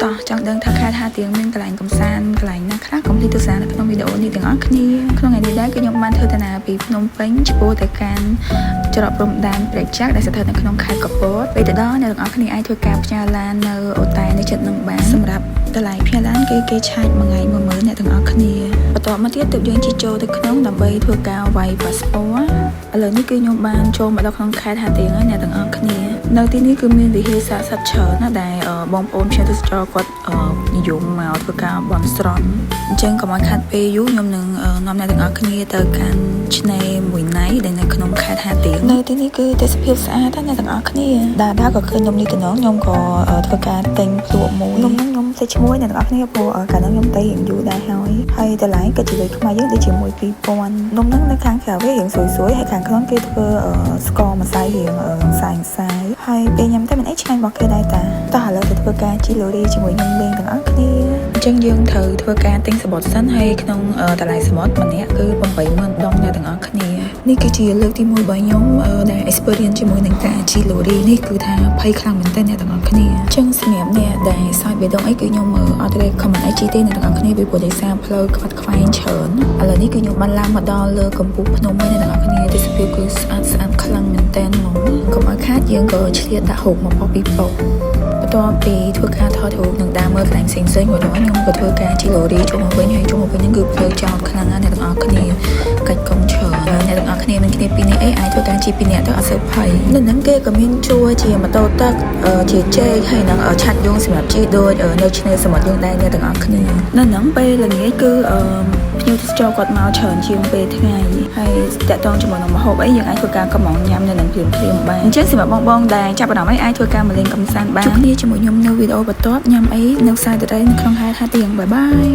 តោះចង់ដឹងថាខេត្តហាទៀងមានកន្លែងកំសាន្តកន្លែងណាខ្លះកុំភ្លេចទស្សនានៅក្នុងវីដេអូនេះទាំងអស់គ្នាក្នុងថ្ងៃនេះដែរគឺខ្ញុំបានធ្វើដំណើរពីភ្នំពេញឆ្ពោះទៅកាន់ច្រកព្រំដែនព្រែកចាក់ដែលស្ថិតនៅក្នុងខេត្តកពតពេលទៅដល់អ្នកទាំងអស់គ្នាអាចធ្វើការផ្ញើឡាននៅអូតែនៅជិតនឹងបានសម្រាប់តម្លៃផ្ញើឡានគឺគេឆាចមួយថ្ងៃ10000អ្នកទាំងអស់គ្នាបន្ទាប់មកទៀតទើបយើងជិះចូលទៅក្នុងដើម្បីធ្វើការវាយប៉ាសពតឥឡូវនេះគឺខ្ញុំបានចូលមកដល់ក្នុងខេត្តហាទៀងហើយអ្នកទាំងអស់គ្នានៅទីនេះគឺមានវិហារស័ក្តិសិទ្ធិច្រើនណាស់ដែលបងប្អូនភ្ញៀវទេសចរគាត់និយមមកធ្វើការបន់ស្រន់អញ្ចឹងកុំឲ្យខាត់ពេលយូរខ្ញុំនឹងនាំអ្នកទាំងអស់គ្នាទៅកាន់ឆ្នេរមួយណៃដែលនៅក្នុងខេត្តហាទៀងនៅទីនេះគឺទេសភាពស្អាតណាស់អ្នកទាំងអស់គ្នាដើរក៏ឃើញនំនេះទៅខ្ញុំក៏ធ្វើការទិញភ្លក់មួយនំហ្នឹងខ្ញុំសេចឈ្មោះអ្នកទាំងអស់គ្នាព្រោះកាលនោះខ្ញុំទៅរៀងយូរដែរហើយតម្លៃក៏ជាលុយខ្មែរយើងដូចជាមួយ2000នំហ្នឹងនៅខាងក្រៅវារៀងស្រួយហើយខាងក្នុងគេធ្វើស្ករម្សៅរៀងសាយហើយពេលញ៉ាំទៅមិនអីឆ្ងាញ់របស់គេដែរតាតោះឥឡូវទៅធ្វើការជីឡូរីជាមួយខ្ញុំលេងទាំងអស់គ្នាអញ្ចឹងយើងត្រូវធ្វើការទិញសមុទ្រសិនហើយក្នុងតម្លៃសមុទ្រម្នាក់គឺ80000ដងអ្នកទាំងអស់គ្នានេះគឺជាលើកទី1របស់ខ្ញុំដែល experience ជាមួយនឹងការជីឡូរីនេះគឺថាភ័យខ្លាំងមែនទែនអ្នកទាំងអស់គ្នាអញ្ចឹងសម្រាប់អ្នកដែលសើចបេះដូងអីគឺខ្ញុំអត់ទេ comment អីជីទេអ្នកទាំងអស់គ្នាពីព្រោះដោយសារផ្លូវខ្វាត់ខ្វែងច្រើនឥឡូវនេះគឺខ្ញុំបានឡើងមកដល់លើកំពូលភ្នំហើយអ្នកទាំងអស់គ្នាទេសភាពគឺស្អាតខ្លាំងមែនទែនហ្មងកុំឲ្យខាតយើងក៏ឆ្លៀតដាក់ហូបមកប៉ុកពីប៉ុកបន្ទាប់ពីធ្វើការថតរូបនឹងដើរមើលកន្លែងផ្សេងៗមួយដល់ខ្ញុំក៏ធ្វើការជីឡូរីចូលមកវិញហើយចូលមកវិញហ្នឹងគឺផ្លូវចោតខ្លាំងណាស់អ្នកទាំងអស់គ្នាកាច់កុំឈើអ្នកទាំងអស់គ្នាមានគ្នា2នាក់អីអាចធ្វើការជី2នាក់ទៅអត់សូវភ័យនៅហ្នឹងគេក៏មានជួជាម៉ូតូទឹកជាជែកហើយនឹងឆាត់យងសម្រាប់ជីដូចនៅឆ្នេរសមុទ្រយើងដែរអ្នកទាំងអស់គ្នានៅហ្នឹងពេលល្ងាចគឺភ្ញៀវទេសចរគាត់មកច្រើនជាងពេលថ្ងៃហើយតាក់ទងជាមួយនឹងម្ហូបអីយើងអាចធ្វើការកំងញ៉ាំនៅនឹងភ្លាមបានអញ្ចឹងសម្រាប់បងដែលចាប់អារម្មណ៍អីអាចធ្វើការមកលេងកំសាន្តបានជួបគ្នាជាមួយខ្ញុំនៅវីដេអូបន្ទាប់ញ៉ាំអីនៅផ្សារតេរីនៅក្នុងខេត្តហាទៀងបាយបាយ